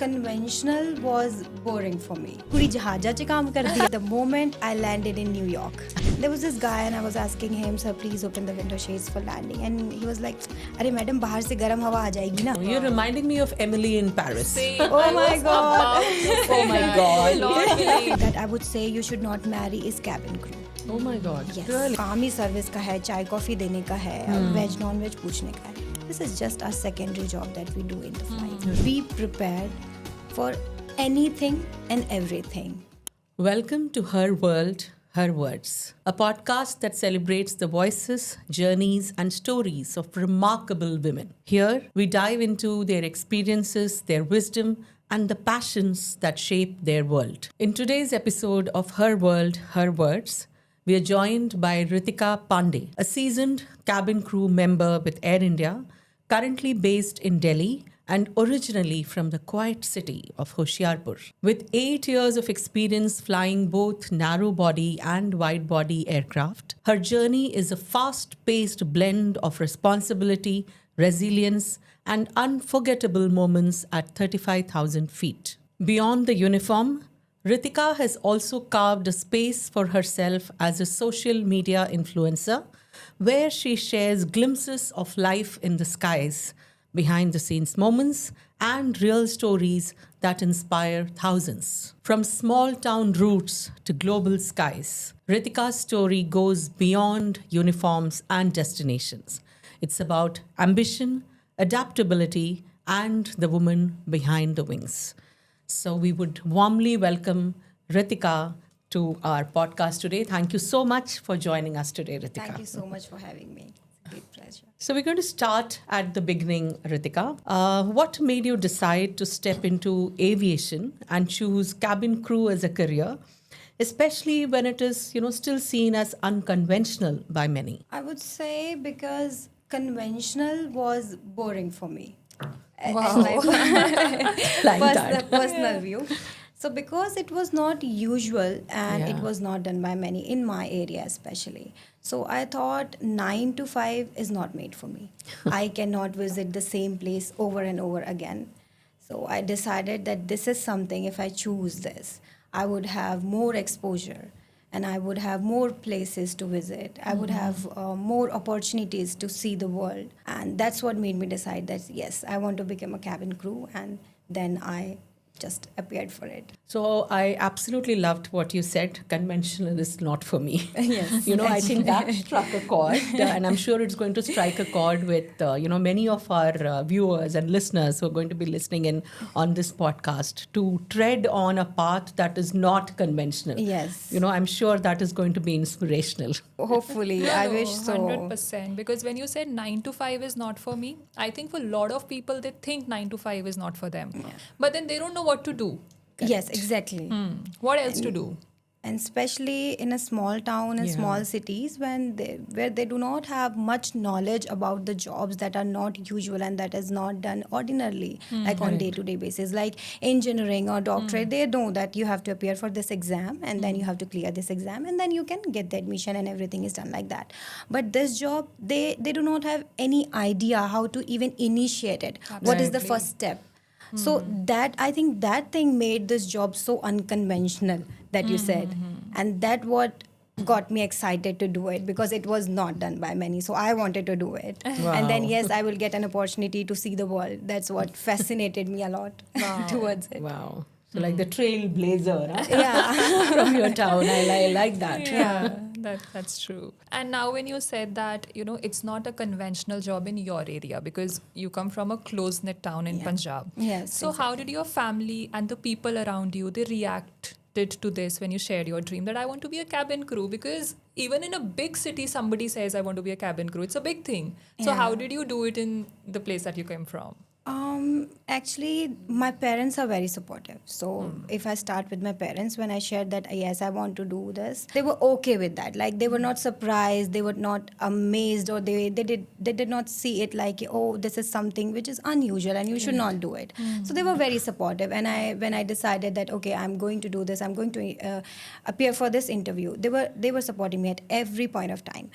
Conventional was boring for me. पूरी जहाज़ाचे काम कर दिया. The moment I landed in New York, there was this guy and I was asking him, "Sir, please open the window shades for landing." And he was like, "अरे madam बाहर से गर्म हवा आ जाएगी ना." You're reminding me of Emily in Paris. Oh my God. Oh my God. That I would say you should not marry is cabin crew. Oh my God. Yes. Really? काम ही service का है, चाय कॉफी देने का है, veg non veg पूछने का है. This is just our secondary job that we do in the flight. Be prepared for anything and everything. Welcome to Her World, Her Words, a podcast that celebrates the voices, journeys, and stories of remarkable women. Here, we dive into their experiences, their wisdom, and the passions that shape their world. In today's episode of Her World, Her Words, we are joined by Ritika Pandey, a seasoned cabin crew member with Air India, currently based in Delhi and originally from the quiet city of Hoshiarpur. With 8 years of experience flying both narrow body and wide body aircraft, her journey is a fast-paced blend of responsibility, resilience, and unforgettable moments at 35,000 feet. Beyond the uniform, Ritika has also carved a space for herself as a social media influencer, where she shares glimpses of life in the skies, behind the scenes moments, and real stories that inspire thousands. From small town roots to global skies, Ritika's story goes beyond uniforms and destinations. It's about ambition, adaptability, and the woman behind the wings. So we would warmly welcome Ritika to our podcast today. Thank you so much for joining us today, Ritika. Thank you so much for having me. It's a great pleasure. So we're going to start at the beginning, Ritika. What made you decide to step into aviation and choose cabin crew as a career, especially when it is, still seen as unconventional by many? I would say because conventional was boring for me. Wow. Personal view. So because it was not usual and it was not done by many in my area especially. So I thought 9 to 5 is not made for me. I cannot visit the same place over and over again. So I decided that this is something, if I choose this, I would have more exposure and I would have more places to visit. I would have more opportunities to see the world. And that's what made me decide that, yes, I want to become a cabin crew. And then I just appeared for it. So I absolutely loved what you said. Conventional is not for me. Yes. I think that struck a chord, and I'm sure it's going to strike a chord with, many of our viewers and listeners who are going to be listening in on this podcast to tread on a path that is not conventional. Yes. I'm sure that is going to be inspirational. Hopefully, I wish so. 100%. Because when you said 9 to 5 is not for me, I think for a lot of people, they think 9 to 5 is not for them. Yeah. But then they don't know what to do. Yes, exactly. What else to do? And especially in a small town and small cities where they do not have much knowledge about the jobs that are not usual and that is not done ordinarily, like on day-to-day basis, like engineering or doctorate. They know that you have to appear for this exam and then you have to clear this exam and then you can get the admission and everything is done like that. But this job, they do not have any idea how to even initiate it. Absolutely. What is the first step? So that, I think that thing made this job so unconventional that you said. And that what got me excited to do it because it was not done by many. So I wanted to do it. Wow. And then, yes, I will get an opportunity to see the world. That's what fascinated me a lot towards it. Wow. So like the trailblazer Yeah. from your town. I like that. Yeah, that's true. And now when you said that, it's not a conventional job in your area because you come from a close-knit town in Punjab. Yes. So how did your family and the people around you, they reacted to this when you shared your dream that I want to be a cabin crew? Because even in a big city, somebody says I want to be a cabin crew. It's a big thing. So how did you do it in the place that you came from? Actually, my parents are very supportive. So if I start with my parents, when I shared that, yes, I want to do this, they were okay with that. Like they were not surprised, they were not amazed, or they did not see it like, oh, this is something which is unusual and you should not do it. So they were very supportive. And when I decided that, okay, I'm going to do this, I'm going to appear for this interview, they were supporting me at every point of time.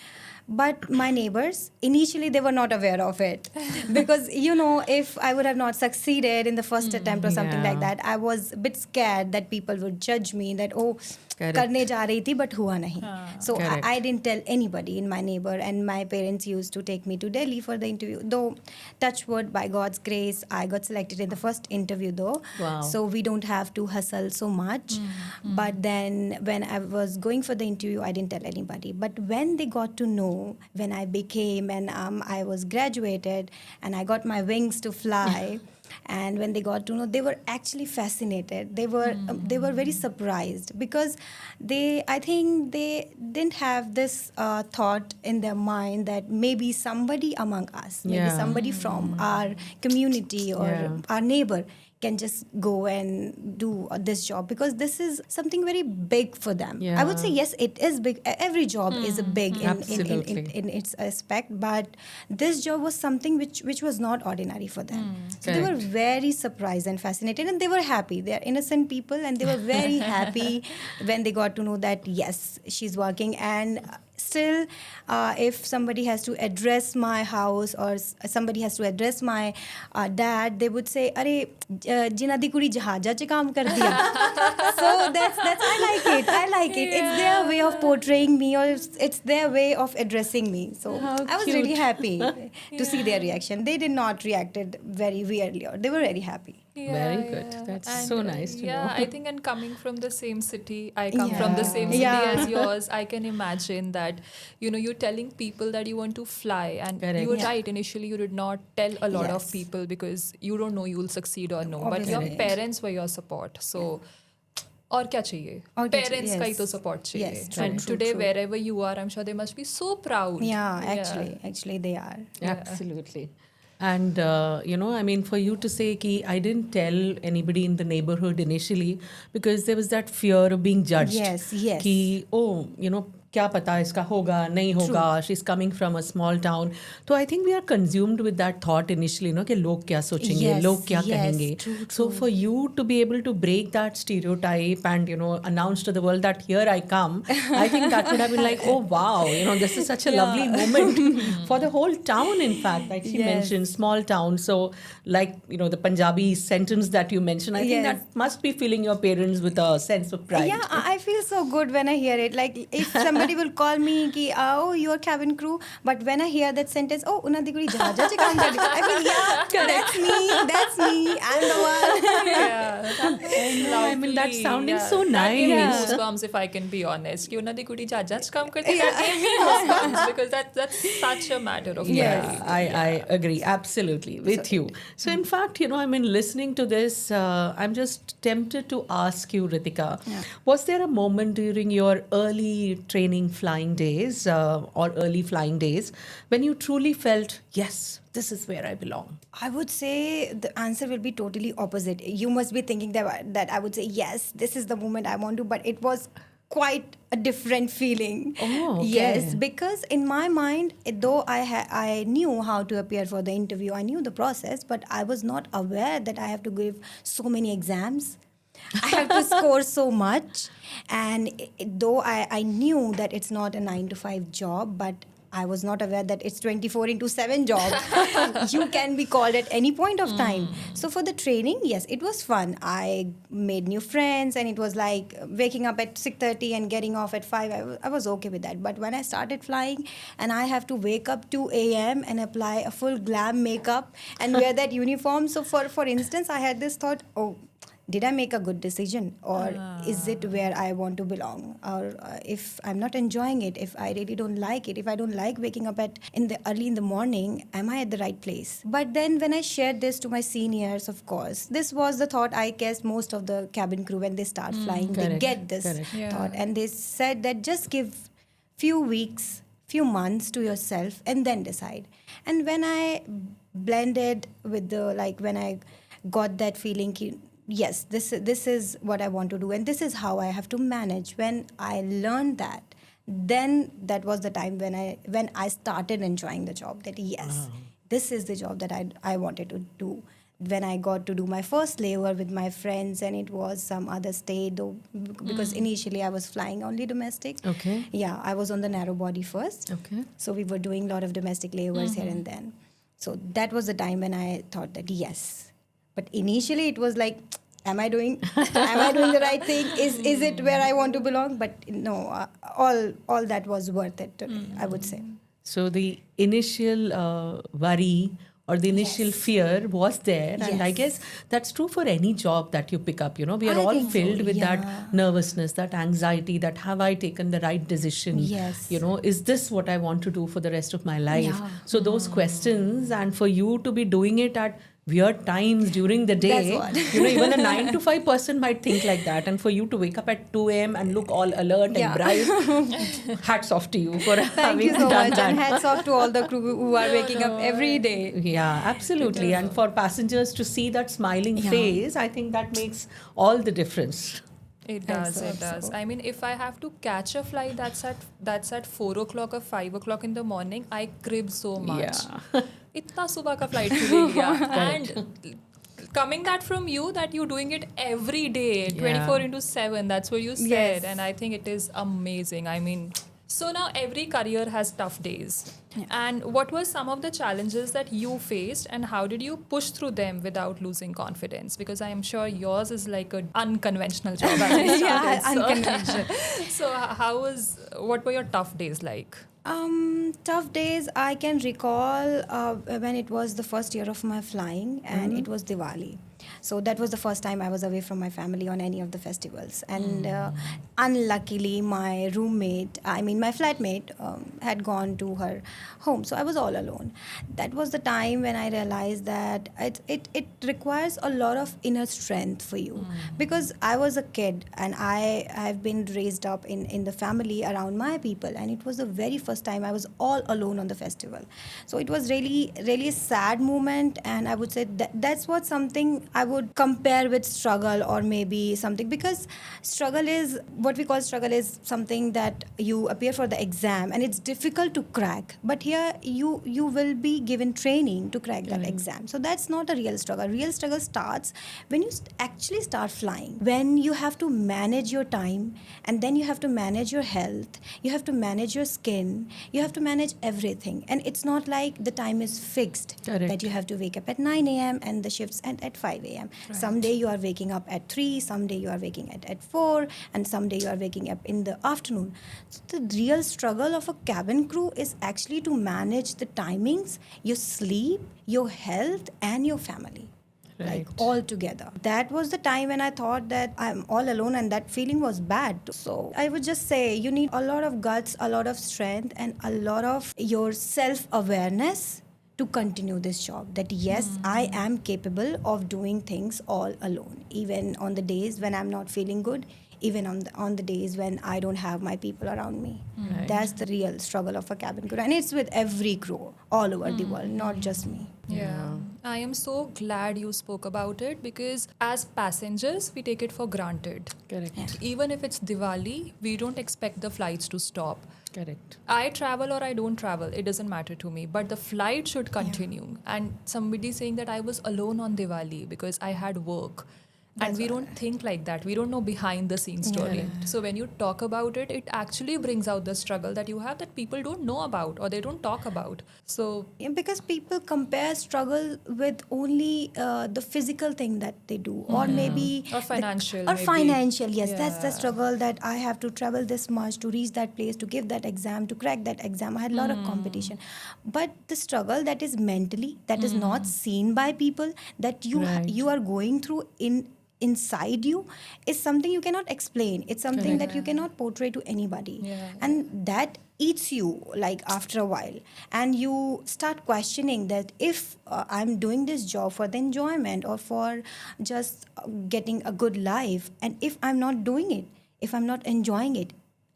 But my neighbors, initially, they were not aware of it. Because, if I would have not succeeded in the first attempt or something like Yeah. that, I was a bit scared that people would judge me that, oh, Correct. करने जा रही थी, but हुआ नहीं. So Correct. I didn't tell anybody in my neighbor, and my parents used to take me to Delhi for the interview. Though, touch wood, by God's grace, I got selected in the first interview though. Wow. So we don't have to hustle so much. But then when I was going for the interview, I didn't tell anybody. But when they got to know, when I became and I was graduated and I got my wings to fly. And when they got to know, they were actually fascinated. They were very surprised because I think they didn't have this thought in their mind that maybe somebody among us, maybe Yeah. somebody from our community or Yeah. our neighbor can just go and do this job, because this is something very big for them. Yeah. I would say yes, it is big. Every job is a big Absolutely. in its aspect, but this job was something which was not ordinary for them. So they were Correct. very surprised and fascinated, and they were happy. They are innocent people, and they were very happy when they got to know that yes, she's working. And still, if somebody has to address my house or somebody has to address my dad, they would say, "अरे जिन्हां दी कुड़ी जहाजा च काम कर दिया." So that's I like it. It's their way of portraying me, or it's their way of addressing me. So How I was really cute. happy to see their reaction. They did not reacted very weirdly, or they were very happy. Very good. That's so nice to yeah, know. I think, and coming from the same city, I come Yeah. from the same city Yeah. as yours. I can imagine that, you're telling people that you want to fly, and Correct. you were Yeah. right. Initially, you did not tell a lot of Yes. people because you don't know you'll succeed or no. But Obviously. your parents were your support. So, और क्या चाहिए? और क्या चाहिए? Parents का ही तो Yes. support चाहिए. Yes, And true, today, true. wherever you are, I'm sure they must be so proud. Yeah, actually they are. Absolutely. And, I mean, for you to say ki I didn't tell anybody in the neighborhood initially because there was that fear of being judged. Yes. Ki, oh, क्या पता इसका होगा नहीं होगा, she's coming from a small town. So I think we are consumed with that thought initially, कि लोग क्या सोचेंगे, Yes, लोग क्या yes, कहेंगे. true, So for you to be able to break that stereotype and announce to the world that here I come, I think that would have been like, oh wow, this is such a lovely moment for the whole town. In fact, like she Yes. mentioned, small town. So like the Punjabi sentence that you mentioned, I think Yes. that must be filling your parents with a sense of pride. Yeah, I feel so good when I hear it. Like if somebody will call me ki, oh, you're cabin crew, but when I hear that sentence, oh, unna di kudi jahaja ch kaam kardi, I feel yeah, that's me, I'm the one. Yeah, I mean, that's sounding so That gave me nice. goosebumps, if I can be honest. कि उन्होंने कुड़ी जहाज़ च काम करती है, that gave me goosebumps because that's such a matter of Yeah, pride. I agree absolutely with you. So in fact, I mean, listening to this, I'm just tempted to ask you, Ritika, was there a moment during your early training flying days or early flying days when you truly felt, yes, this is where I belong? I would say the answer will be totally opposite. You must be thinking that I would say, yes, this is the moment I want to, but it was quite a different feeling. Oh, okay. Yes, because in my mind, though I knew how to appear for the interview, I knew the process, but I was not aware that I have to give so many exams. I have to score so much. And though I knew that it's not a 9 to 5 job, but I was not aware that it's 24/7 job. You can be called at any point of time. So for the training, yes, it was fun. I made new friends, and it was like waking up at 6:30 and getting off at 5. I was okay with that. But when I started flying, and I have to wake up 2 a.m. and apply a full glam makeup and wear that uniform. So for instance, I had this thought, oh, did I make a good decision, or is it where I want to belong? Or if I'm not enjoying it, if I really don't like it, if I don't like waking up early in the morning, am I at the right place? But then when I shared this to my seniors, of course, this was the thought I guess most of the cabin crew, when they start flying, they Correct, get this correct. Yeah. thought. And they said that just give few weeks, few months to yourself and then decide. And when I blended with when I got that feeling, yes, this is what I want to do, and this is how I have to manage. When I learned that, then that was the time when I started enjoying the job. That yes, this is the job that I wanted to do. when I got to do my first layover with my friends, and it was some other state, though, because initially I was flying only domestic. Okay. Yeah, I was on the narrow body first. Okay. So we were doing a lot of domestic layovers here and then. So that was the time when I thought that yes. But initially it was like, am I doing the right thing? Is it where I want to belong? But no, all that was worth it to me, I would say. So the initial worry or the initial Yes. fear was there, and I Yes. guess that's true for any job that you pick up. We are I all think so, filled with yeah. that nervousness, that anxiety, that have I taken the right decision? Yes. Is this what I want to do for the rest of my life? Yeah. So those questions, and for you to be doing it at weird times during the day, That's what. even a 9 to 5 person might think like that, and for you to wake up at 2 a.m. and look all alert Yeah. and bright, hats off to you for Thank having you so done much, that. and hats off to all the crew who are waking up every day. Yeah, absolutely. And for passengers to see that smiling Yeah. face, I think that makes all the difference. It I does. hope It does. so. I mean, if I have to catch a flight that's at 4 o'clock or 5 o'clock in the morning, I crib so much. Yeah. इतना सुबह का flight क्यों ले लिया? And coming that from you, that you're doing it every day, 24 into 7. That's what you said, Yes. and I think it is amazing. I mean, so now every career has tough days. And what were some of the challenges that you faced, and how did you push through them without losing confidence? Because I am sure yours is like an unconventional job. As we started, Yeah, so- unconventional. So what were your tough days like? Tough days, I can recall when it was the first year of my flying, and it was Diwali. So that was the first time I was away from my family on any of the festivals. And unluckily, my flatmate had gone to her home. So I was all alone. That was the time when I realized that it requires a lot of inner strength for you. Because I was a kid, and I've been raised up in the family around my people. And it was the very first time I was all alone on the festival. So it was really, really a sad moment. And I would say that's what something I would compare with struggle, or maybe something, because what we call struggle is something that you appear for the exam and it's difficult to crack, but here you will be given training to crack that exam. So that's not a real struggle. Real struggle starts when you actually start flying, when you have to manage your time, and then you have to manage your health, you have to manage your skin, you have to manage everything. And it's not like the time is fixed, Correct. that you have to wake up at 9 a.m. and the shifts end at 5 a.m. Someday you are waking up at 3, someday you are waking at 4, and someday you are waking up in the afternoon. So the real struggle of a cabin crew is actually to manage the timings, your sleep, your health, and your family. Like Right. all together. That was the time when I thought that I'm all alone, and that feeling was bad. So I would just say you need a lot of guts, a lot of strength, and a lot of your self-awareness to continue this job. That yes, I am capable of doing things all alone, even on the days when I'm not feeling good, even on the days when I don't have my people around me. Right. That's the real struggle of a cabin crew, and it's with every crew all over the world, not just me. Yeah. I am so glad you spoke about it, because as passengers, we take it for granted. Correct. Yeah. Even if it's Diwali, we don't expect the flights to stop. Correct. I travel or I don't travel, it doesn't matter to me. But the flight should continue. And somebody saying that I was alone on Diwali because I had work. And we don't think like that. We don't know behind the scenes story. Yeah. So when you talk about it, it actually brings out the struggle that you have that people don't know about or they don't talk about. So Yeah, because people compare struggle with only the physical thing that they do, or maybe Or financial, or maybe. financial. Yes, that's the Yeah. struggle, that I have to travel this much to reach that place, to give that exam, to crack that exam. I had a lot of competition, but the struggle that is mentally, that is not seen by people, that Right. you are going through inside you, is something you cannot explain. It's something that you cannot portray to anybody. Yeah. And that eats you, like, after a while, and you start questioning that if I'm doing this job for the enjoyment or for just getting a good life, and if I'm not doing it, if I'm not enjoying it,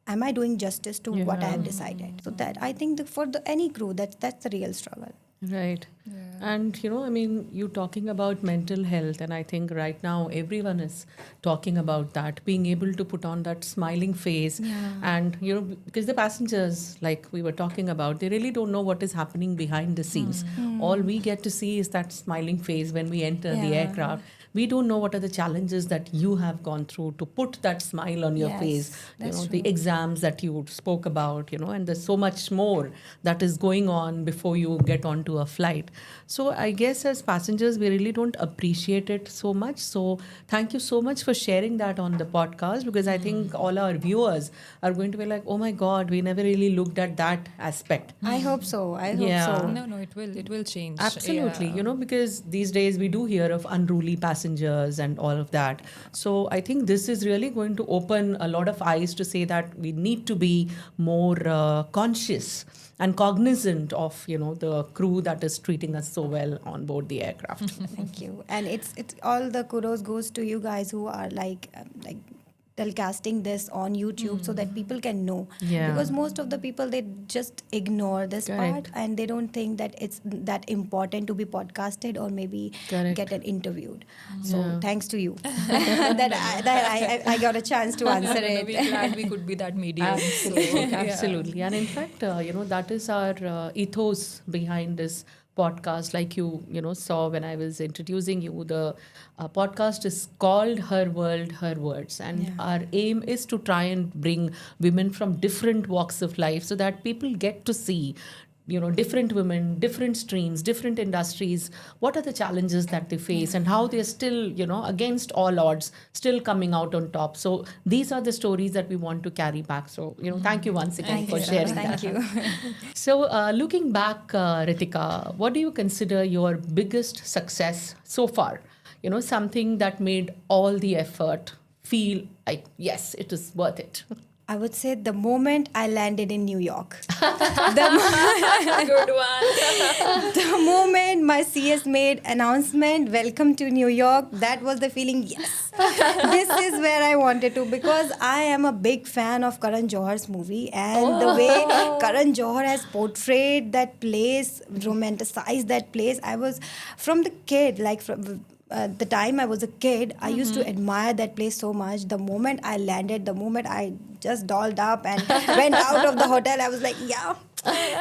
am I doing justice to what I have decided? So that I think for any crew, that's the real struggle. Right. Yeah. And I mean, you talking about mental health, and I think right now everyone is talking about that, being able to put on that smiling face. Yeah. And, because the passengers, like we were talking about, they really don't know what is happening behind the scenes. All we get to see is that smiling face when we enter the Yeah. aircraft. We don't know what are the challenges that you have gone through to put that smile on your face, Yes, that's the true. exams that you spoke about, and there's so much more that is going on before you get onto a flight. So I guess as passengers, we really don't appreciate it so much. So thank you so much for sharing that on the podcast, because I think all our viewers are going to be like, oh my God, we never really looked at that aspect. I hope so. I hope Yeah. so. No, no, it will change. Absolutely, Yeah. because these days we do hear of unruly passengers and all of that. So I think this is really going to open a lot of eyes to say that we need to be more conscious and cognizant of, the crew that is treating us so well on board the aircraft. Thank you. And it's all the kudos goes to you guys who are like telecasting this on YouTube so that people can know. Yeah. Because most of the people, they just ignore this part, Correct. and they don't think that it's that important to be podcasted or maybe Correct. get it interviewed. So Yeah. thanks to you that I got a chance to answer No, it. we're glad we could be that medium. Absolutely, Yeah. absolutely. And in fact, that is our ethos behind this podcast. Like you saw when I was introducing you, the podcast is called Her World, Her Words, and Yeah. our aim is to try and bring women from different walks of life so that people get to see different women, different streams, different industries, what are the challenges that they face, and how they're still against all odds, still coming out on top. So these are the stories that we want to carry back. So thank you once again Thank for you. sharing Thank that. you. So looking back, Ritika, what do you consider your biggest success so far? Something that made all the effort feel like, yes, it is worth it. I would say the moment I landed in New York. Good one. The moment my CS made announcement, welcome to New York, that was the feeling, yes, this is where I wanted to, because I am a big fan of Karan Johar's movie, and the way Karan Johar has portrayed that place, romanticized that place. I was, from the kid, like from the time I was a kid, I used to admire that place so much. The moment I landed, the moment I just dolled up and went out of the hotel, I was like, yeah,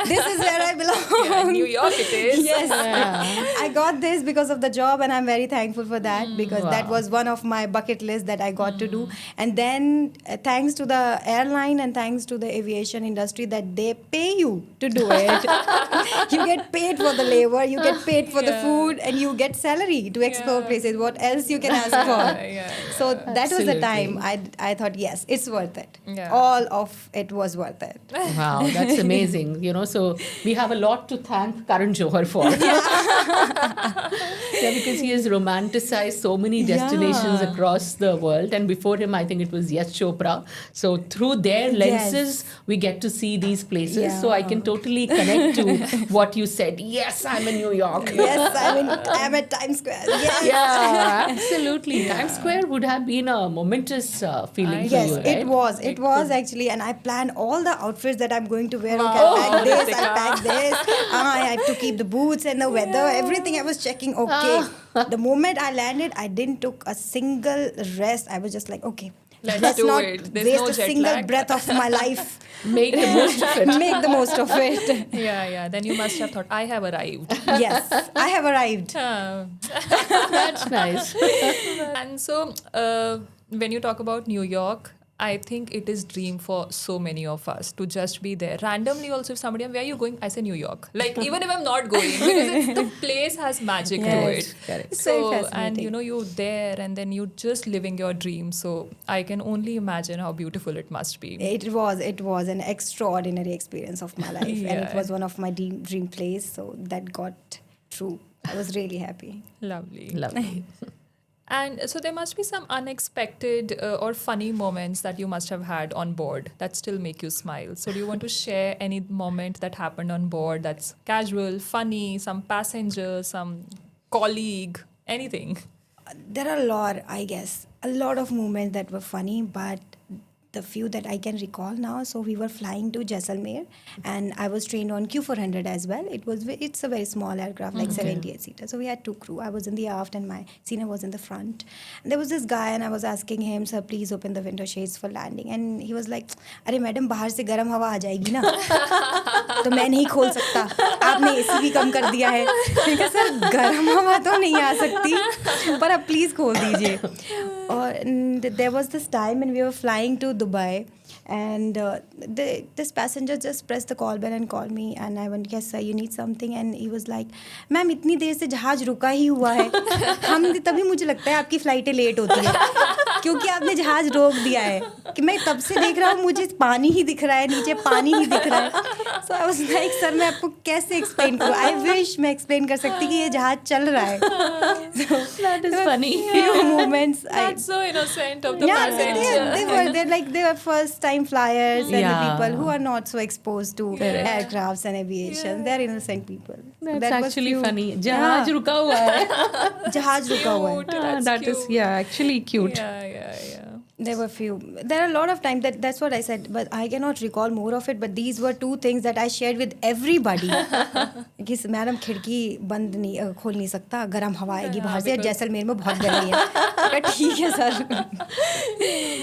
this is where I belong. Yeah, New York it is. Yes. Yeah. I got this because of the job, and I'm very thankful for that, because that Wow. was one of my bucket list that I got to do. And then thanks to the airline and thanks to the aviation industry, that they pay you to do it. You get paid for the labor, you get paid for the Yeah. food, and you get salary to explore Yeah. places. What else you can ask Yeah, for? yeah. So that was the time Absolutely. I thought, yes, it's worth it. Yeah. All of it was worth it. Wow, that's amazing. So we have a lot to thank Karan Johar for. Yeah, because he has romanticized so many destinations Yeah. across the world. And before him, I think it was Yash Chopra. So through their lenses, we get to see these places. So I can Yeah. totally connect to what you said. Yes, I'm in New York. Yes, I'm at Times Square. Yes. Yeah, absolutely. Times Square would have been a momentous feeling for Yes, you, right? it was. It was actually, and I planned all the outfits that I'm going to wear. Okay, I'll pack this, I'll pack this. I have to keep the boots and the weather, everything I was checking. Okay, the moment I landed, I didn't took a single rest. I was just like, okay, Let's do not it. There's waste no a jet single lag. breath of my life. Make the most of it. Make the most of it. Yeah. Then you must have thought, I have arrived. Yes, I have arrived. That's nice. And so, when you talk about New York, I think it is dream for so many of us to just be there. Randomly also, if somebody, where are you going? I say New York. Like, even if I'm not going, because the place has magic to Yes, it. correct. It's very So, and fascinating. you're there and then you're just living your dream. So I can only imagine how beautiful it must be. It was an extraordinary experience of my life, and it Yeah. was one of my dream place. So that got true. I was really happy. Lovely. Lovely. And so there must be some unexpected or funny moments that you must have had on board that still make you smile. So do you want to share any moment that happened on board that's casual, funny, some passenger, some colleague, anything? There are a lot, I guess, a lot of moments that were funny, but the few that I can recall now. So we were flying to Jaisalmer, and I was trained on Q400 as well. It's a very small aircraft, like 78 seater. So we had two crew. I was in the aft, and my senior was in the front. And there was this guy, and I was asking him, "Sir, please open the window shades for landing." And he was like, "अरे madam बाहर से गर्म हवा आ जाएगी ना, तो मैं नहीं खोल सकता. आपने AC भी कम कर दिया है." मैंने कहा, "सर गर्म हवा तो नहीं आ सकती, पर आप प्लीज़ खोल दीजिए." और there was this time when we were flying to Dubai, and this passenger just pressed the call bell and called me, and I went, "Yes sir, you need something?" And he was like, "ma'am इतनी देर से जहाज रुका ही हुआ है, हम तभी मुझे लगता है आपकी फ़्लाइटें लेट होती है, क्योंकि आपने जहाज रोक दिया है कि मैं तब से देख रहा हूँ, मुझे पानी ही दिख रहा है, नीचे पानी ही दिख रहा है." So I was like, "sir मैं आपको कैसे एक्सप्लेन करूँ? I wish मैं एक्सप्लेन कर सकती कि ये जहाज चल रहा है." That is funny. Few moments. That's so innocent of the Yeah, passenger. they were first time flyers, and the Yeah. people who are not so exposed to aircrafts and aviation. They're innocent people. That's That was actually few- funny. जहाज रुका हुआ है. जहाज रुका हुआ है. Cute, that's That is, cute. yeah, actually cute. Yeah. There were few. There are a lot of times that's what I said, but I cannot recall more of it. But these were two things that I shared with everybody. कि madam खिड़की बंद नहीं खोल नहीं सकता, गर्म हवा आएगी बाहर से, जैसलमेर में बहुत गर्मी है. मैं कहा, ठीक है sir.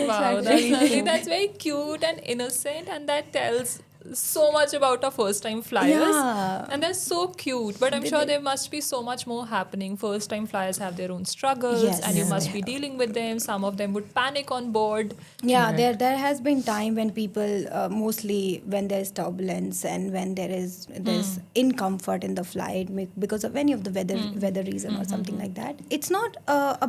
Wow, that's lovely. That's very cute and innocent, and that tells so much about our first time flyers. Yeah. And they're so cute, but I'm sure there must be so much more happening. First time flyers have their own struggles, Yes. and you Yes, must they be dealing with them. Some of them would panic on board. Yeah, there has been time when people, mostly when there is turbulence and when there's discomfort in the flight because of any of the weather reason or something like that. It's not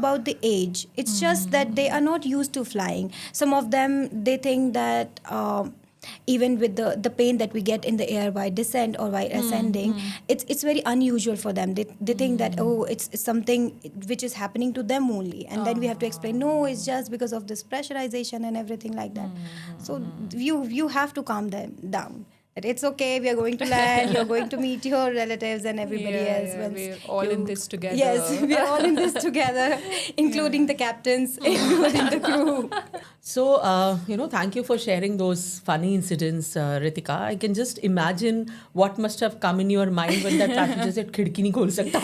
about the age. It's just that they are not used to flying. Some of them, they think that even with the pain that we get in the air by descent or by ascending, it's very unusual for them. They think that, oh, it's something which is happening to them only, and then we have to explain, no, it's just because of this pressurization and everything like that. So you have to calm them down. That it's okay, we are going to land, you're going to meet your relatives and everybody else. Once we're all in this together. Yes, we are all in this together, including the captains, including the crew. So, thank you for sharing those funny incidents, Ritika. I can just imagine what must have come in your mind when that passenger said, "Khidki nahi khol sakta."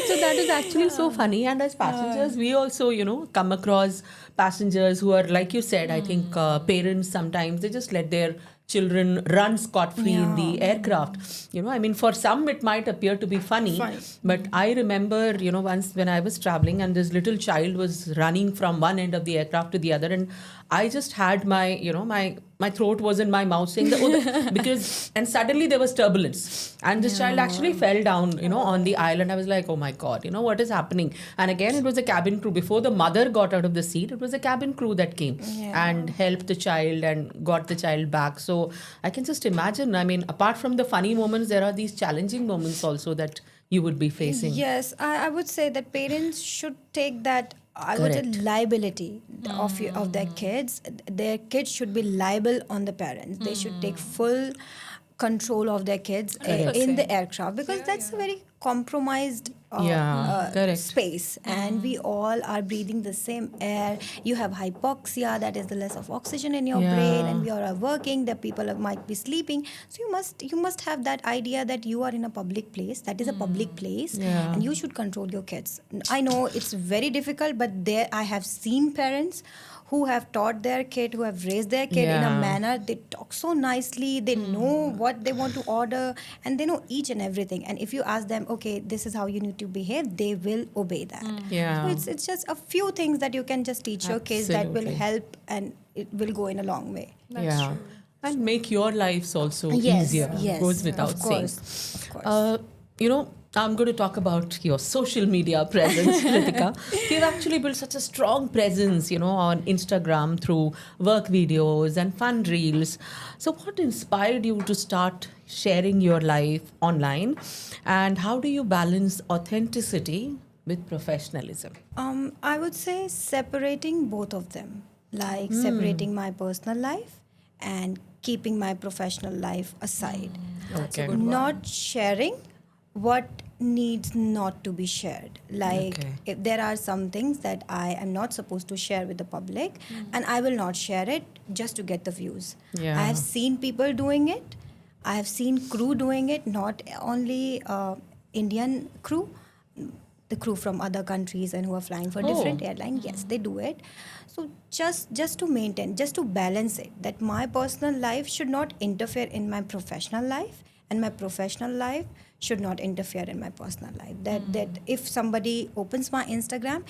So that is actually so funny. And as passengers, we also, come across passengers who are, like you said, I think parents sometimes, they just let their children run scot-free in the aircraft. For some it might appear to be funny. But I remember, once when I was traveling and this little child was running from one end of the aircraft to the other, and I just had my throat was in my mouth saying that, and suddenly there was turbulence and this child actually fell down, on the aisle, and I was like, oh my God, what is happening? And again, it was a cabin crew. Before the mother got out of the seat, it was a cabin crew that came and helped the child and got the child back. So I can just imagine, apart from the funny moments, there are these challenging moments also that you would be facing. Yes, I would say that parents should take that liability of their kids. Their kids should be liable on the parents. They should take full control of their kids in the aircraft, because that's a very compromised space, and we all are breathing the same air. You have hypoxia, that is the less of oxygen in your brain, and we all are working, the people might be sleeping. So you must have that idea that you are in a public place, that is a public place, and you should control your kids. I know it's very difficult, but there I have seen parents who have taught their kid, who have raised their kid in a manner, they talk so nicely, they know what they want to order, and they know each and everything. And if you ask them, okay, this is how you need to behave, they will obey that. So it's just a few things that you can just teach your kids that will help, and it will go in a long way. That's true. And make your lives also Yes, easier. yes, Goes without of saying. course. I'm going to talk about your social media presence, Ritika. You've actually built such a strong presence, on Instagram through work videos and fun reels. So what inspired you to start sharing your life online? And how do you balance authenticity with professionalism? I would say separating both of them, like separating my personal life and keeping my professional life aside. That's a good one. Not sharing what needs not to be shared. Like Okay. if there are some things that I am not supposed to share with the public, and I will not share it just to get the views. Yeah. I have seen people doing it. I have seen crew doing it, not only Indian crew, the crew from other countries and who are flying for different airlines. Yes, they do it. So just to maintain, just to balance it, that my personal life should not interfere in my professional life, and my professional life should not interfere in my personal life. That if somebody opens my Instagram,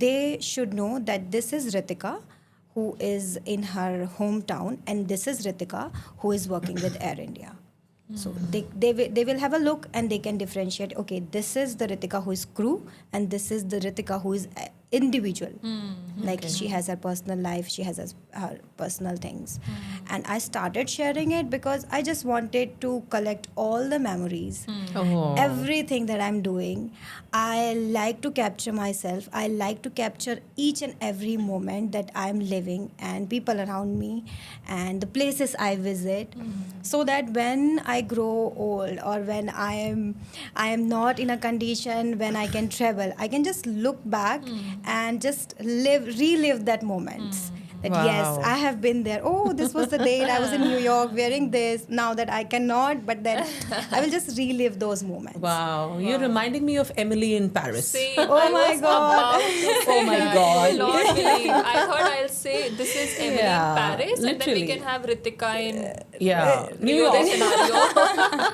they should know that this is Ritika who is in her hometown, and this is Ritika who is working with Air India. So they will have a look and they can differentiate. Okay, this is the Ritika who is crew, and this is the Ritika who is individual. Like she has her personal life, she has her personal things. And I started sharing it because I just wanted to collect all the memories, Oh. everything that I'm doing. I like to capture myself. I like to capture each and every moment that I'm living and people around me and the places I visit, so that when I grow old or when I am not in a condition when I can travel, I can just look back and just relive that moment. That yes, Wow. I have been there. Oh, this was the date I was in New York wearing this. Now that I cannot, but then I will just relive those moments. Wow. You're reminding me of Emily in Paris. Same. Oh I my was God. about to say Oh my that. God. You will not believe. I thought I'll say this is Emily Yeah, in Paris, and then literally. we can have Ritika in Yeah. New Rio de York. Janeiro.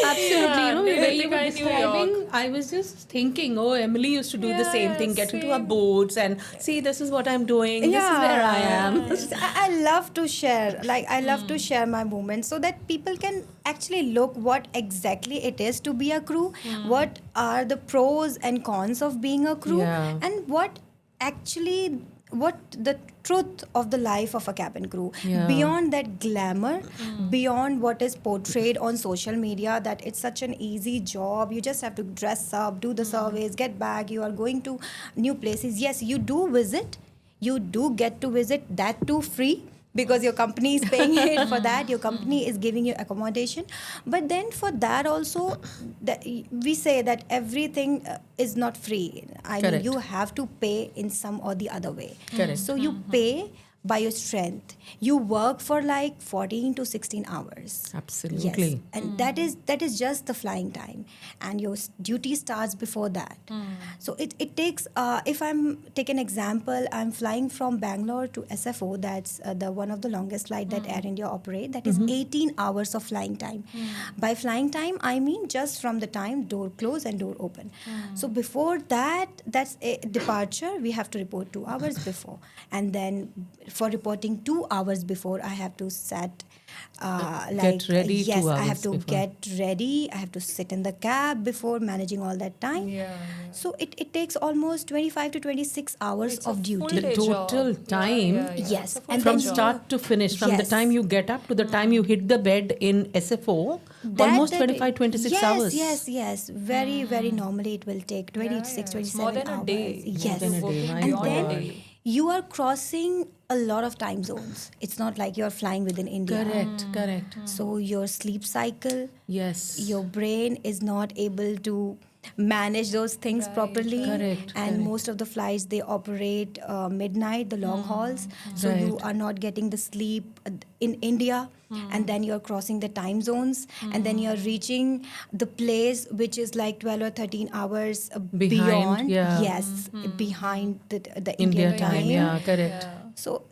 Absolutely. You know, Yeah, when you were Ritika in New describing, York. I was just thinking, oh, Emily used to do the Yeah, same yeah, thing, get into her same. boats and see, this is what I'm doing, this is where I am. I love to share. Like I love to share my moments so that people can actually look what exactly it is to be a crew. What are the pros and cons of being a crew, Yeah. and what the truth of the life of a cabin crew, Yeah. beyond that glamour, beyond what is portrayed on social media, that it's such an easy job, you just have to dress up, do the surveys, get back, you are going to new places. Yes, you do get to visit, that too free, because your company is paying it for that, your company is giving you accommodation. But then for that also, we say that everything is not free. I mean, Correct. you have to pay in some or the other way. Correct. So you pay by your strength. You work for like 14 to 16 hours. Absolutely. Yes, and that is just the flying time, and your duty starts before that. So it takes. If I'm take an example, I'm flying from Bangalore to SFO. That's the one of the longest flight that Air India operate. That is 18 hours of flying time. By flying time, I mean just from the time door close and door open. So before that, that's a departure. We have to report 2 hours before, and then for reporting 2 hours before, I have to set Get ready yes, 2 I have hours to before. get ready. I have to sit in the cab before managing all that time. Yeah. So it takes almost 25 to 26 hours It's a of duty. full-day total job. time. Yes, It's a and full-day From then job. start to finish, from the Yes. time you get up to the time you hit the bed in SFO, almost 25, 26 yes, hours. Yes. Very normally it will take 26, It's 27 more than a hours. day. Yes. than a day, my And God. then you are crossing a lot of time zones. It's not like you're flying within India. Correct. So your sleep cycle, Yes. your brain is not able to manage those things properly. Correct, And correct. most of the flights, they operate midnight, the long hauls. So you Right. are not getting the sleep in India. And then you're crossing the time zones, and then you're reaching the place which is like 12 or 13 hours Behind, beyond. yeah. Yes, behind the India Indian time, yeah, correct. So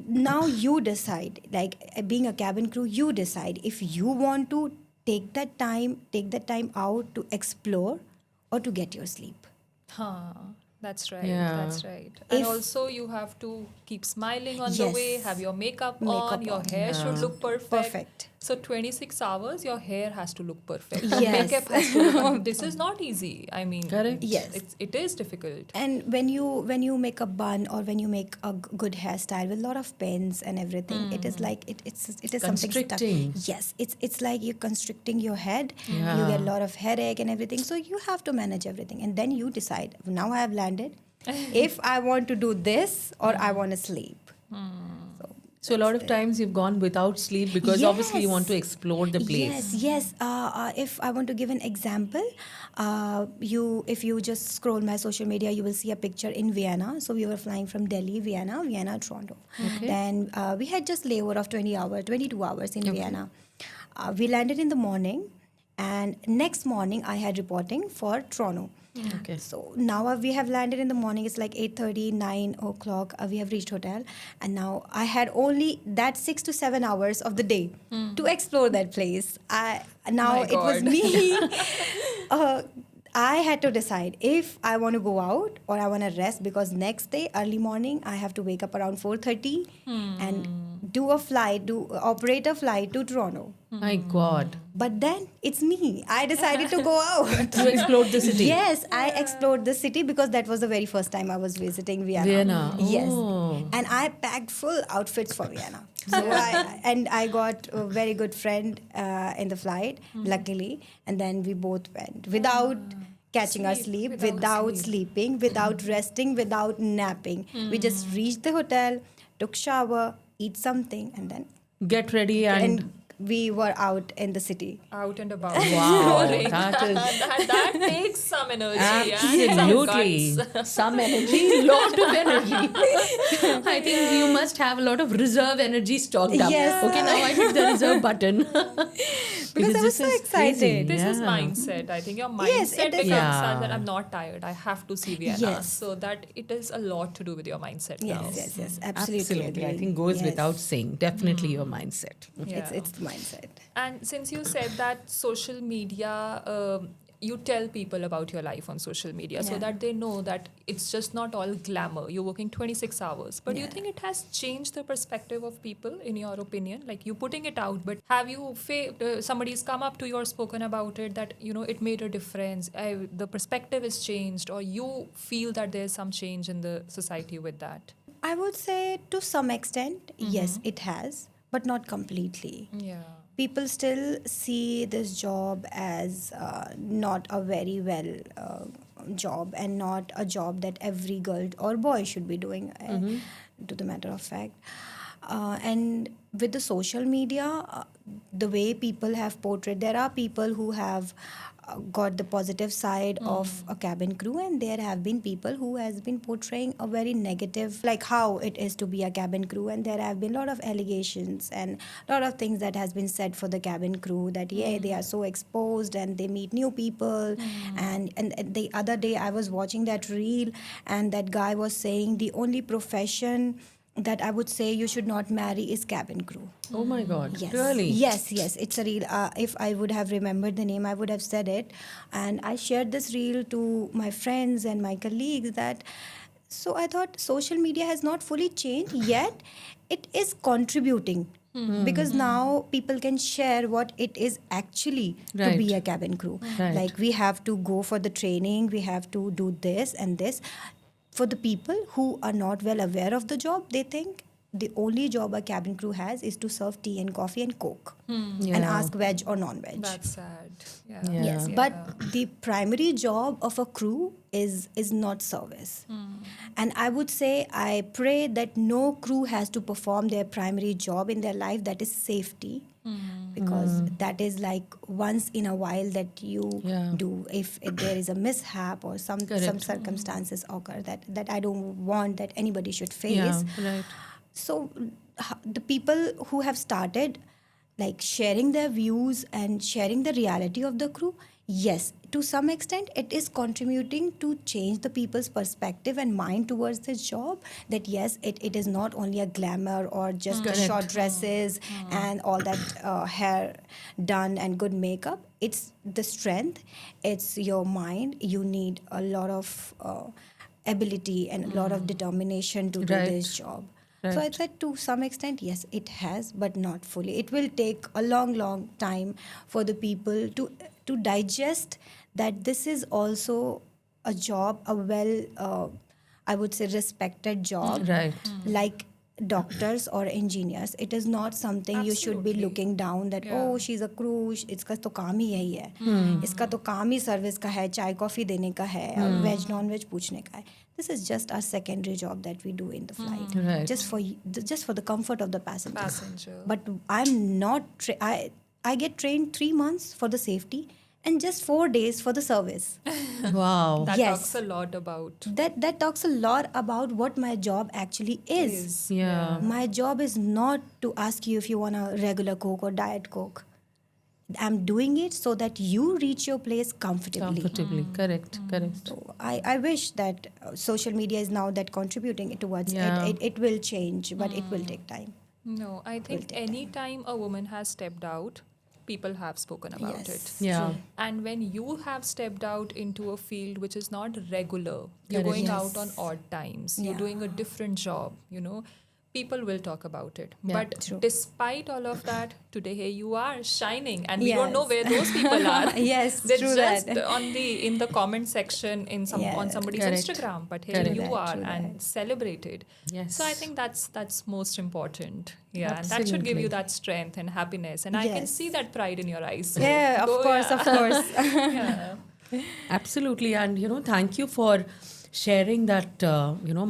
now you decide, like being a cabin crew, you decide if you want to take that time out to explore or to get your sleep. Huh. That's right. Yeah. That's right. And If- also, you have to keep smiling on the Yes. way, have your makeup Makeup on, your on. hair should look perfect. Perfect. So 26 hours, your hair has to look perfect. Yes. Makeup has to look. This is not easy. I mean, Correct. Yes. it is difficult. And when you make a bun or when you make a good hairstyle with a lot of pins and everything, it is like it is something stuck. Constricting. Yes, it's like you're constricting your head. Yeah. You get a lot of headache and everything. So you have to manage everything, and then you decide. Now I have landed. If I want to do this or I want to sleep. So So a lot of times you've gone without sleep because obviously you want to Yes. explore the place. Yes. If I want to give an example, if you just scroll my social media, you will see a picture in Vienna. So we were flying from Delhi, Vienna, Toronto. Okay. Then we had just layover of 22 hours in Vienna. We landed in the morning, and next morning I had reporting for Toronto. Okay. So now we have landed in the morning. It's like 8:30, 9 o'clock. We have reached hotel, and now I had only that 6 to 7 hours of the day to explore that place. My It was God. me. uh, I had to decide if I want to go out or I want to rest, because next day early morning I have to wake up around 4:30 and operate a flight to Toronto. My God. But then it's me. I decided to go out. You explored the city. Yes, I explored the city because that was the very first time I was visiting Vienna. Vienna. Yes. Oh. And I packed full outfits for Vienna. So I got a very good friend in the flight, luckily. And then we both went without catching our sleep, without sleeping, without resting, without napping. We just reached the hotel, took shower, eat something, and then Get ready and we were out in the city. Out and about. wow, Exploring. that is that takes some energy and absolutely some guts. some energy, lot of energy. I think you must have a lot of reserve energy stocked up. Yes. Okay, now I hit the reserve button. Because I was this so is excited. crazy. This is Yeah. mindset. I think your Yes, mindset it is. becomes Yeah. that I'm not tired. I have to see Vienna. Yes. So that it is a lot to do with your mindset now. Yes. Absolutely. Absolutely, I agree. think goes Yes. without saying. Definitely your mindset. Yeah. It's the mindset. And since you said that social media, you tell people about your life on social media so Yeah. that they know that it's just not all glamour. You're working 26 hours. But do you Yeah. think it has changed the perspective of people, in your opinion? Like you putting it out, but have you, somebody's come up to you or spoken about it that, it made a difference? The perspective is changed, or you feel that there's some change in the society with that? I would say to some extent, yes, it has, but not completely. Yeah. People still see this job as not a very well job, and not a job that every girl or boy should be doing, to the matter of fact. And with the social media, the way people have portrayed, there are people who have got the positive side of a cabin crew, and there have been people who has been portraying a very negative, like how it is to be a cabin crew. And there have been a lot of allegations and a lot of things that has been said for the cabin crew, that they are so exposed and they meet new people. And the other day I was watching that reel, and that guy was saying the only profession that I would say you should not marry is cabin crew. Oh my God. Yes. Really? Yes. It's a reel. If I would have remembered the name, I would have said it. And I shared this reel to my friends and my colleagues that. So I thought social media has not fully changed yet. It is contributing. Because now people can share what it is actually to be Right. a cabin crew. Right. Like we have to go for the training, we have to do this and this. For the people who are not well aware of the job, they think the only job a cabin crew has is to serve tea and coffee and coke and Yeah. ask veg or non-veg. That's sad. Yeah. Yeah. Yes, but the primary job of a crew is not service. And I would say, I pray that no crew has to perform their primary job in their life, that is safety. Because that is like once in a while that you Yeah. do. If there is a mishap or some Correct. circumstances occur that I don't want that anybody should face. Yeah, right. So the people who have started like sharing their views and sharing the reality of the crew, yes, to some extent it is contributing to change the people's perspective and mind towards this job, that yes, it is not only a glamour or just the short dresses and all that hair done and good makeup. It's the strength, it's your mind. You need a lot of ability and a lot of determination to do Right. this job. So I Right. said to some extent, yes, it has, but not fully. It will take a long, long time for the people to digest that this is also a job, a well, I would say, respected job. Right. Like doctors or engineers, it is not something you should be Absolutely. looking down that Yeah. oh she's a crew, इसका तो काम ही यही है, इसका तो काम ही service का है, चाय कॉफ़ी देने का है, वेज नॉन वेज पूछने का है. This is just our secondary job that we do in the flight, Right. just for the comfort of the passengers. Passenger. But I'm not I get trained 3 months for the safety and just 4 days for the service. Wow. That Yes. talks a lot about That talks a lot about what my job actually is. Yeah. My job is not to ask you if you want a regular Coke or Diet Coke. I'm doing it so that you reach your place comfortably. Comfortably. Correct. Correct. So I wish that social media is now that contributing towards Yeah. it. It will change, but it will take time. No, I think any time a woman has stepped out, people have spoken about Yes. it. Yeah. And when you have stepped out into a field which is not regular, you're Correct. going Yes. out on odd times, you're Yeah. doing a different job, people will talk about it. Yeah. But True. despite all of that, today here you are shining, and we don't know Yes. where those people are. Yes, They're true just that. in the comment section on Yeah. somebody's Correct. Instagram, but here Correct. you True are that. and celebrated. Yes. So I think that's most important. Yeah, and that should Absolutely. give you that strength and happiness, and I can Yes. see that pride in your eyes. Yeah, of Go, course, yeah. of course. Yeah. Absolutely. And, thank you for sharing that,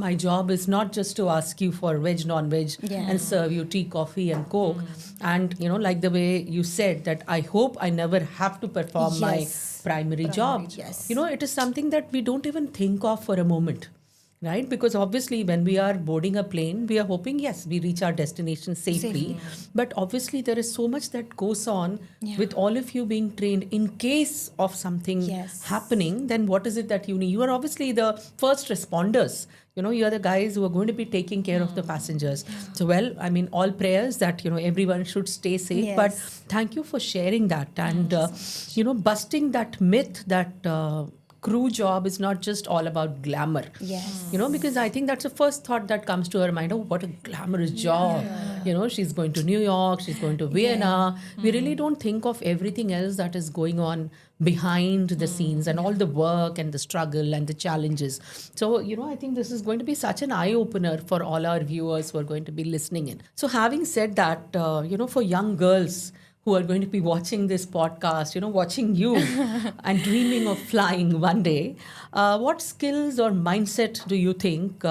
my job is not just to ask you for veg, non-veg Yeah. and serve you tea, coffee and Coke. And, like the way you said that I hope I never have to perform my Yes. primary job. Yes. It is something that we don't even think of for a moment. Right? Because obviously, when we are boarding a plane, we are hoping, yes, we reach our destination safely. But obviously, there is so much that goes on Yeah. with all of you being trained in case of something Yes. happening. Then what is it that you need? You are obviously the first responders. You are the guys who are going to be taking care of the passengers. So, well, I mean, all prayers that, everyone should stay safe. Yes. But thank you for sharing that and, busting that myth that crew job is not just all about glamour. Yes. Because I think that's the first thought that comes to her mind. Oh, what a glamorous job. She's going to New York, she's going to Vienna. We really don't think of everything else that is going on behind the scenes and all the work and the struggle and the challenges. So, I think this is going to be such an eye opener for all our viewers who are going to be listening in. So, having said that, for young girls who are going to be watching this podcast, watching you and dreaming of flying one day, what skills or mindset do you think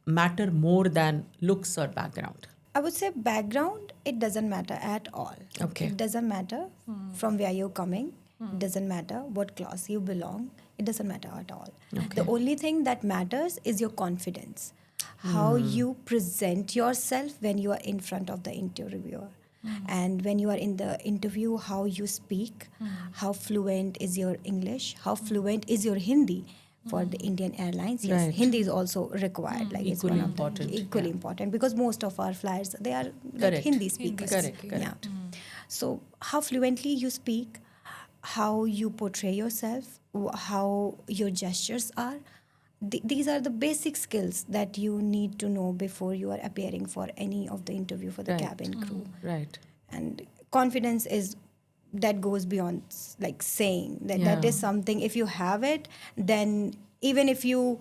matter more than looks or background? I would say background, it doesn't matter at all. Okay. It doesn't matter from where you're coming. It doesn't matter what class you belong. It doesn't matter at all. The only thing that matters is your confidence. How you present yourself when you are in front of the interviewer. And when you are in the interview, how you speak, how fluent is your English, how fluent is your Hindi. For the Indian Airlines, yes, Right. Hindi is also required. Like it's Equally one of important, the equally important because most of our flyers they are like Correct. Hindi speakers. Correct, Yeah. correct. So how fluently you speak, how you portray yourself, how your gestures are. These are the basic skills that you need to know before you are appearing for any of the interview for the Right. cabin crew. Right. And confidence is that goes beyond like saying that Yeah. is something. If you have it, then even if you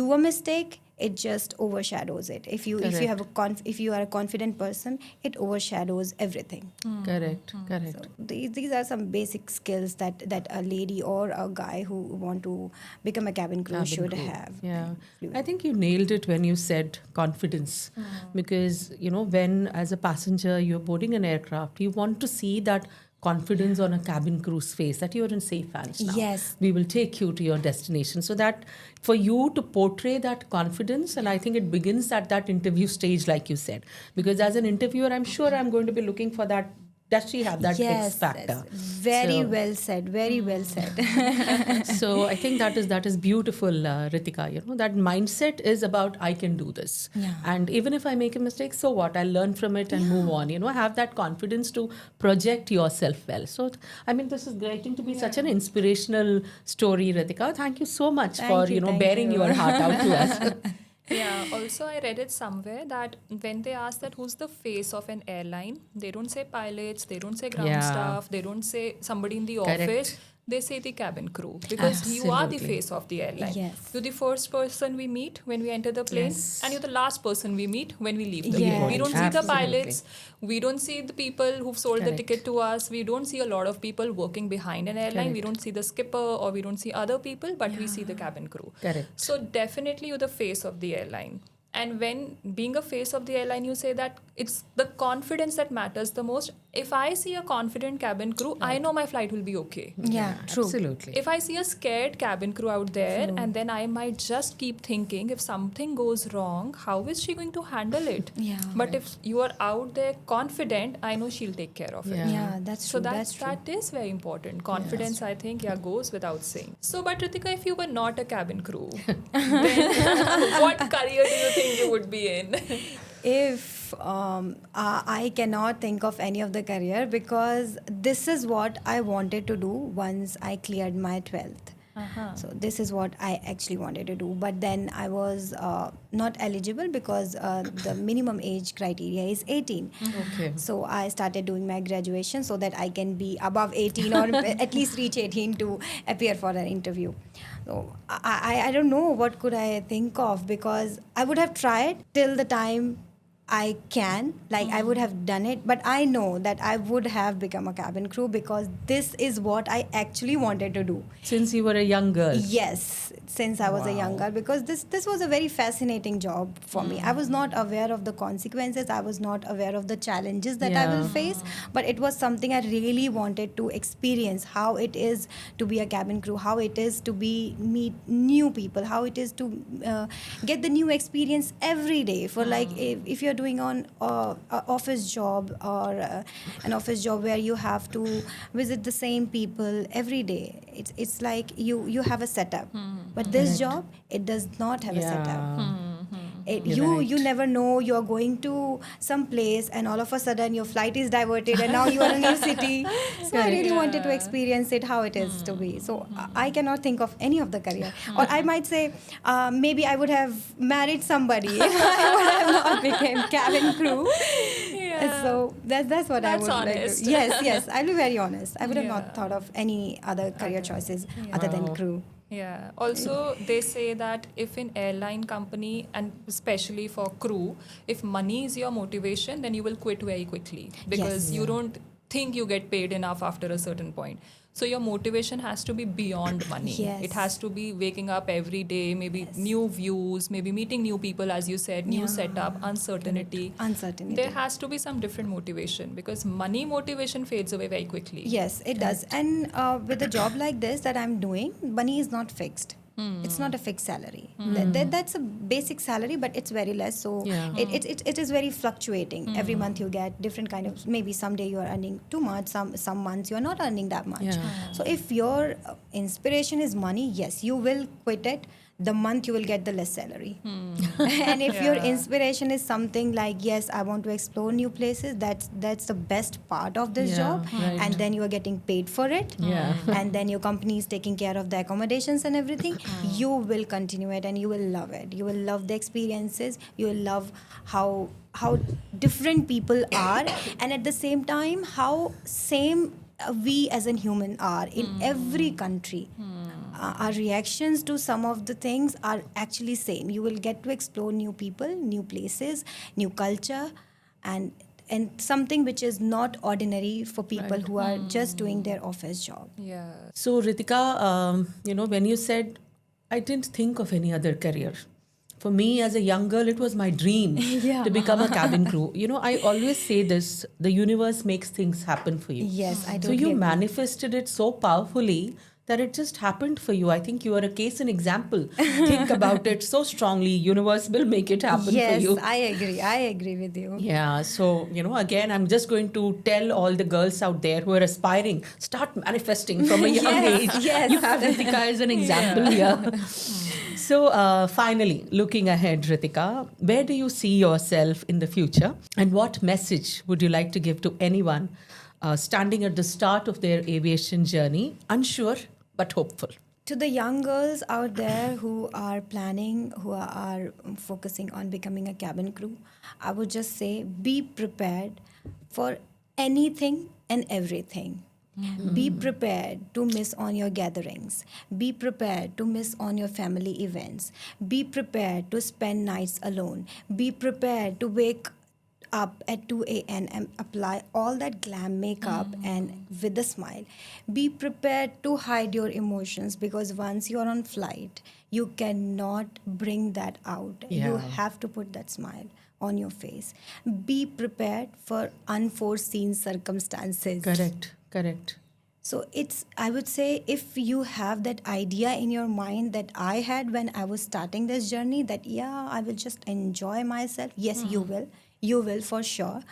do a mistake, it just overshadows it. If you have if you are a confident person, it overshadows everything. Correct. Correct. So these are some basic skills that a lady or a guy who want to become a cabin crew Cabin should crew. have. Yeah. Fluent. I think you nailed it when you said confidence. Because, when as a passenger you're boarding an aircraft, you want to see that confidence on a cabin crew's face that you're in safe hands now. Yes. We will take you to your destination. So that for you to portray that confidence, and I think it begins at that interview stage, like you said. Because as an interviewer, I'm sure I'm going to be looking for that. Does she have that Yes, X factor? yes. Very So- well said. Very well said. So I think that is beautiful, Ritika. That mindset is about I can do this, Yeah. and even if I make a mistake, so what? I'll learn from it and move on. Have that confidence to project yourself well. So I mean, this is getting to be such an inspirational story, Ritika. Thank you so much Thank for you, thank bearing you. your heart out to us. Yeah. Also, I read it somewhere that when they ask that who's the face of an airline, they don't say pilots, they don't say ground Yeah. staff, they don't say somebody in the Correct. office. They say the cabin crew because you are the Absolutely. face of the airline. Yes. You're the first person we meet when we enter the plane, Yes. and you're the last person we meet when we leave the Yes. plane. We don't see the Absolutely. pilots, we don't see the people who've sold the Correct. ticket to us, we don't see a lot of people working behind an airline, we Correct. don't see the skipper or we don't see other people, but we see the Yeah. cabin crew. Correct. So definitely you're the face of the airline. And when being a face of the airline, you say that it's the confidence that matters the most. If I see a confident cabin crew, I know my flight will be okay. Yeah, true. Absolutely. If I see a scared cabin crew out there, True. and then I might just keep thinking, if something goes wrong, how is she going to handle it? Yeah. But if you are out there confident, I know she'll take care of it. Yeah. Yeah, that's So true. That's true. that is very important. Confidence, I think, goes without saying. So, but Ritika, if you were not a cabin crew, then what career do you think you would be in? If I cannot think of any of the career because this is what I wanted to do once I cleared my 12th. So this is what I actually wanted to do. But then I was not eligible because the minimum age criteria is 18. Okay. So I started doing my graduation so that I can be above 18 or at least reach 18 to appear for an interview. So I don't know what could I think of because I would have tried till the time I can, like I would have done it, but I know that I would have become a cabin crew because this is what I actually wanted to do. Since you were a young girl. Yes, since I was a young girl, because this was a very fascinating job for me. I was not aware of the consequences. I was not aware of the challenges that I will Yeah. face, but it was something I really wanted to experience. How it is to be a cabin crew, how it is to meet new people, how it is to get the new experience every day. For like if you're doing on a office job or an office job where you have to visit the same people every day, it's like you have a setup, but this job it does not have a setup. You're right. You never know you're going to some place and all of a sudden your flight is diverted and now you are in a new city. So I really wanted to experience it how it is to be. So I cannot think of any of the career. Or I might say maybe I would have married somebody if I would have not become cabin crew. Yeah. So that's what I That's would like honest. to. Yes, I'll be very honest. I would have Yeah. not thought of any other career choices other than Wow. crew. Yeah. Also, they say that if in airline company and especially for crew, if money is your motivation, then you will quit very quickly because Yes. you don't think you get paid enough after a certain point. So your motivation has to be beyond money. Yes. It has to be waking up every day, maybe Yes. new views, maybe meeting new people, as you said, new Yeah. setup, uncertainty. Uncertainty. There has to be some different motivation because money motivation fades away very quickly. Yes, it does. And with a job like this that I'm doing, money is not fixed. It's not a fixed salary. That's a basic salary, but it's very less. So Yeah. it is very fluctuating. Every month you get different kind of. Maybe someday you are earning too much. Some months you are not earning that much. Yeah. So if your inspiration is money, yes, you will quit it the month you will get the less salary. And if your Yeah. inspiration is something like, yes, I want to explore new places, that's the best part of this Yeah, job. right. And then you are getting paid for it. Yeah. And then your company is taking care of the accommodations and everything. You will continue it and you will love it. You will love the experiences. You will love how different people are, and at the same time how same we as a human are in every country. Our reactions to some of the things are actually same. You will get to explore new people, new places, new culture, and something which is not ordinary for people who are just doing their office job. Yeah. So, Ritika, when you said, I didn't think of any other career. For me, as a young girl, it was my dream to become a cabin crew. I always say this, the universe makes things happen for you. Yes, I So totally you agree. manifested it so powerfully that it just happened for you. I think you are a case and example. Think about it so strongly. Universe will make it happen Yes, for you. I agree with you. Yeah, so, again, I'm just going to tell all the girls out there who are aspiring, start manifesting from a young Yes, age. yes. You have Ritika as an example here. So, finally, looking ahead, Ritika, where do you see yourself in the future? And what message would you like to give to anyone standing at the start of their aviation journey, unsure but hopeful? To the young girls out there who are planning, who are focusing on becoming a cabin crew, I would just say be prepared for anything and everything. Be prepared to miss on your gatherings. Be prepared to miss on your family events. Be prepared to spend nights alone. Be prepared to wake up at 2 a.m. and apply all that glam makeup and with a smile. Be prepared to hide your emotions, because once you're on flight, you cannot bring that out. You Yeah. have to put that smile on your face. Be prepared for unforeseen circumstances. Correct. So I would say, if you have that idea in your mind that I had when I was starting this journey, that yeah, I will just enjoy myself. Yes, you will. You will for sure.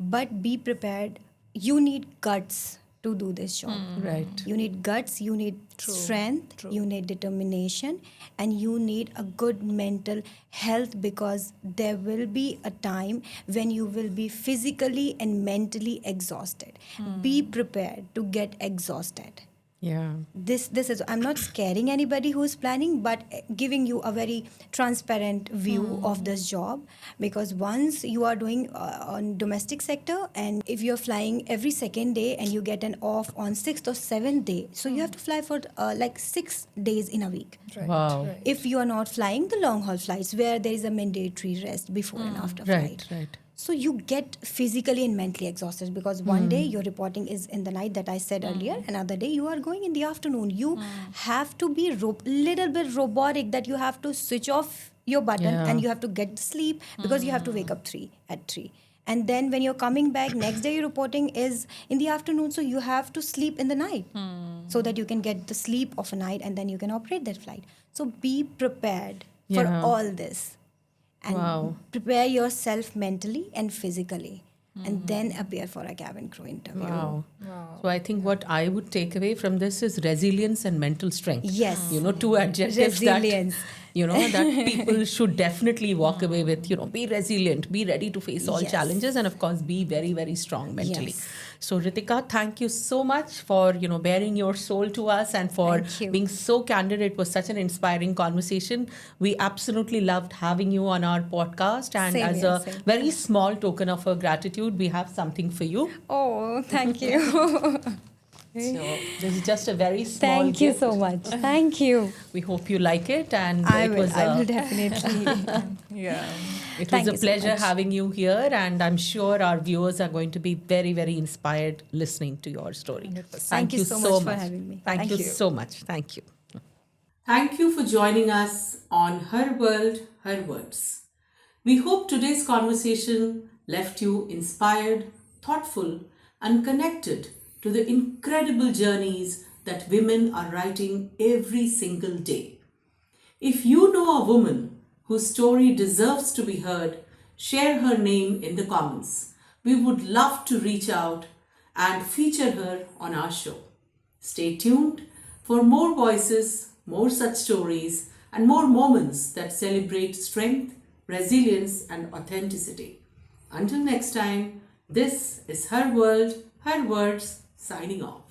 But be prepared. You need guts to do this job. Right. You need guts, you need strength, True. you need determination, and you need a good mental health, because there will be a time when you will be physically and mentally exhausted. Be prepared to get exhausted. Yeah. This is, I'm not scaring anybody who's planning, but giving you a very transparent view of this job, because once you are doing on domestic sector, and if you're flying every second day and you get an off on 6th or 7th day, so you have to fly for like 6 days in a week. Right. Wow. Right. If you are not flying the long haul flights where there is a mandatory rest before and after flight. Right. So you get physically and mentally exhausted, because one day your reporting is in the night, that I said earlier, another day you are going in the afternoon. You have to be little bit robotic, that you have to switch off your button Yeah. and you have to get sleep, because you have to wake up at 3. And then when you're coming back, next day your reporting is in the afternoon, so you have to sleep in the night so that you can get the sleep of a night, and then you can operate that flight. So be prepared for Yeah. all this. And Wow. prepare yourself mentally and physically, and then appear for a cabin crew interview. Wow. Wow. So I think what I would take away from this is resilience and mental strength. Yes. Two adjectives Resilience. that people should definitely walk away with. Be resilient, be ready to face all Yes. challenges, and of course, be very, very strong mentally. Yes. So Ritika, thank you so much for, bearing your soul to us, and for Thank you. being so candid. It was such an inspiring conversation. We absolutely loved having you on our podcast. And Same as here, a same. very small token of our gratitude, we have something for you. Oh, thank you. So this is just a very small Thank you gift. so much. Thank you. We hope you like it, and I it will. was I will a, definitely. Yeah. it Thank was a you so pleasure much. having you here, and I'm sure our viewers are going to be very, very inspired listening to your story. 100%. Thank you so much for having me. Thank Thank you you. so much. Thank you. Thank you for joining us on Her World, Her Words. We hope today's conversation left you inspired, thoughtful, and connected to the incredible journeys that women are writing every single day. If you know a woman whose story deserves to be heard, share her name in the comments. We would love to reach out and feature her on our show. Stay tuned for more voices, more such stories, and more moments that celebrate strength, resilience, and authenticity. Until next time, this is Her World, Her Words, signing off.